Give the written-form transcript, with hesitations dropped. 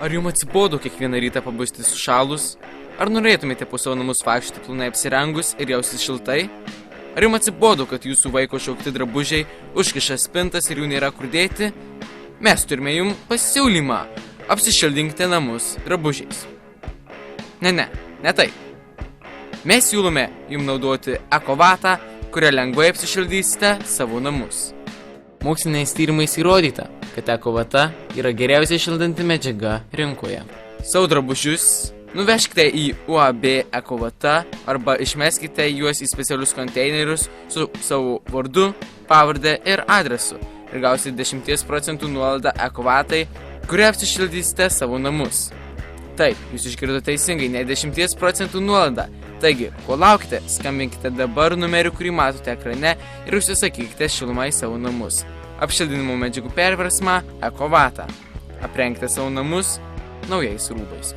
Ar jums atsibodo kiekvieną rytą pabusti sušalus? Ar norėtumėte po savo namus vaikščioti pilnai apsirengus ir jaustis šiltai? Ar jums atsibodo, kad jūsų vaiko šaukti drabužiai užkiša spintas ir jų nėra kur dėti? Mes turime jums pasiūlymą. Apsišildinkite namus drabužiais. Ne taip. Mes siūlome jums naudoti ekovatą, kurią lengvai apsišildysite savo namus. Moksliniais tyrimais įrodyta, kad ekovata yra geriausiai šildanti medžiaga rinkoje. Savo drabužius nuvežkite į UAB ekovata arba išmeskite juos į specialius konteinerius su savo vardu, pavarde ir adresu ir gausite 10% nuolaidą ekovatai, kurią apsišildysite savo namus. Taip, jūs išgirdote teisingai, ne 10% nuolaidą. Taigi, ko laukite, skambinkite dabar numeriu, kurį matote ekrane ir užsisakykite šilumą į savo namus. Apšildinimo medžiagų perversmą ekovatą. Aprengite savo namus naujais rūbais.